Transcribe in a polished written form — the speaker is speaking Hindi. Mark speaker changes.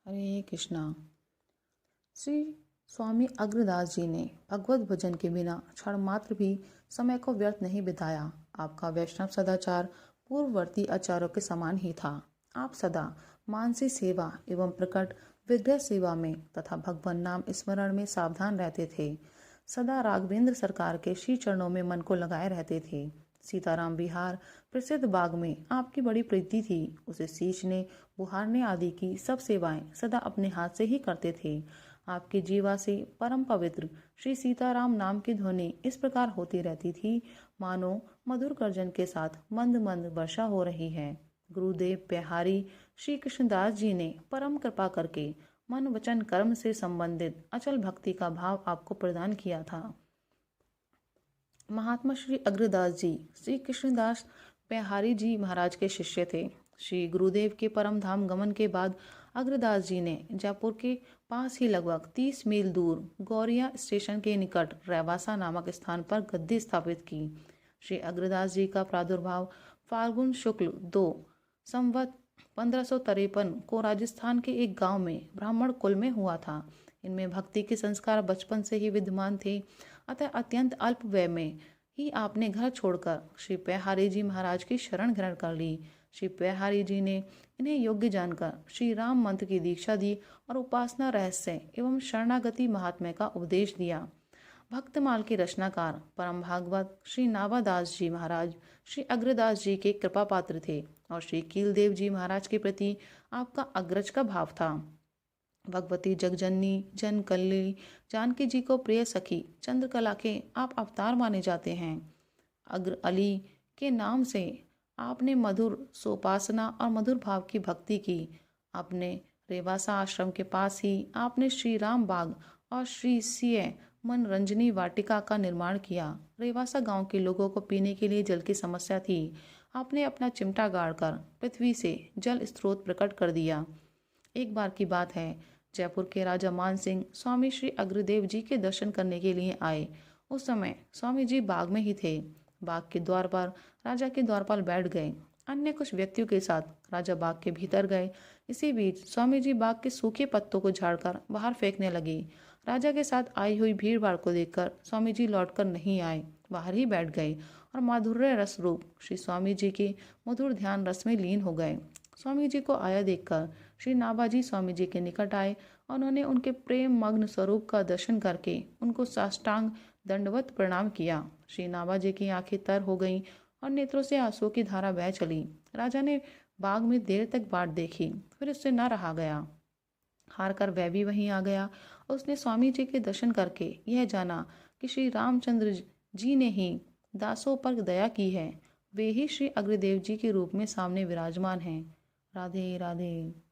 Speaker 1: हरे कृष्णा। श्री स्वामी अग्रदास जी ने भगवत भजन के बिना क्षण मात्र भी समय को व्यर्थ नहीं बिताया। आपका वैष्णव सदाचार पूर्ववर्ती आचार्यों के समान ही था। आप सदा मानसी सेवा एवं प्रकट विग्रह सेवा में तथा भगवान नाम स्मरण में सावधान रहते थे। सदा राघवेंद्र सरकार के श्री चरणों में मन को लगाए रहते थे। सीताराम विहार प्रसिद्ध बाग में आपकी बड़ी प्रीति थी। उसे सींचने, बुहारने आदि की सब सेवाएं सदा अपने हाथ से ही करते थे। आपकी जीवा से परम पवित्र श्री सीताराम नाम की ध्वनि इस प्रकार होती रहती थी, मानो मधुर गर्जन के साथ मंद मंद वर्षा हो रही है। गुरुदेव बिहारी श्री कृष्णदास जी ने परम कृपा करके मन वचन कर्म से संबंधित अचल भक्ति का भाव आपको प्रदान किया था। महात्मा श्री अग्रदास जी श्री कृष्णदास बिहारी जी महाराज के शिष्य थे। श्री गुरुदेव के परम धाम गमन के बाद अग्रदास जी ने जयपुर के पास ही लगभग 30 मील दूर गौरिया स्टेशन के निकट रेवासा नामक स्थान पर गद्दी स्थापित की। श्री अग्रदास जी का प्रादुर्भाव फाल्गुन शुक्ल 2 संवत 1553 को राजस्थान के एक गांव में ब्राह्मण कुल में हुआ था। इनमें भक्ति के संस्कार बचपन से ही विद्यमान थे, अतः अत्यंत अल्प व्यय में ही आपने घर छोड़कर श्री बिहारी जी महाराज की शरण ग्रहण कर ली। श्री बिहारी जी ने इन्हें योग्य जानकर श्री राम मंत्र की दीक्षा दी और उपासना रहस्य एवं शरणागति महात्म्य का उपदेश दिया। भक्तमाल के रचनाकार परम भागवत श्री नावादास जी महाराज श्री अग्रदास जी के कृपा पात्र थे और श्री कीलदेव जी महाराज के प्रति आपका अग्रज का भाव था। भगवती जगजननी जन कल्ली जानकी जी को प्रिय सखी चंद्रकला के आप अवतार माने जाते हैं। अग्र अली के नाम से आपने मधुर सोपासना और मधुर भाव की भक्ति की। अपने रेवासा आश्रम के पास ही आपने श्री राम बाग और श्री सिय मनरंजनी वाटिका का निर्माण किया। रेवासा गांव के लोगों को पीने के लिए जल की समस्या थी। आपने अपना चिमटा गाड़कर पृथ्वी से जल स्रोत प्रकट कर दिया। एक बार की बात है, जयपुर के राजा मान सिंह स्वामी श्री अग्रदेव जी के दर्शन करने के लिए आए। उस समय स्वामी जी बाग में ही थे। बाग के द्वार पर राजा के द्वारपाल बैठ गए। अन्य कुछ व्यक्तियों के साथ राजा बाग के भीतर गए। इसी बीच स्वामी जी बाग के सूखे पत्तों को झाड़कर बाहर फेंकने लगे। राजा के साथ आई हुई भीड़ भाड़ को देखकर स्वामी जी लौटकर नहीं आए, बाहर ही बैठ गए और माधुर्य रस रूप श्री स्वामी जी के मधुर ध्यान रस में लीन हो गए। स्वामी जी को आया देखकर श्री नाभाजी स्वामी जी के निकट आए और उन्होंने उनके प्रेम मग्न स्वरूप का दर्शन करके उनको साष्टांग दंडवत प्रणाम किया। श्री नाभाजी की आंखें तर हो गईं और नेत्रों से आंसुओं की धारा बह चली। राजा ने बाग में देर तक बाट देखी, फिर उससे न रहा गया। हार कर वह भी वहीं आ गया। उसने स्वामी जी के दर्शन करके यह जाना कि श्री रामचंद्र जी ने ही दासों पर दया की है। वे ही श्री अग्रदेव जी के रूप में सामने विराजमान हैं। राधे राधे।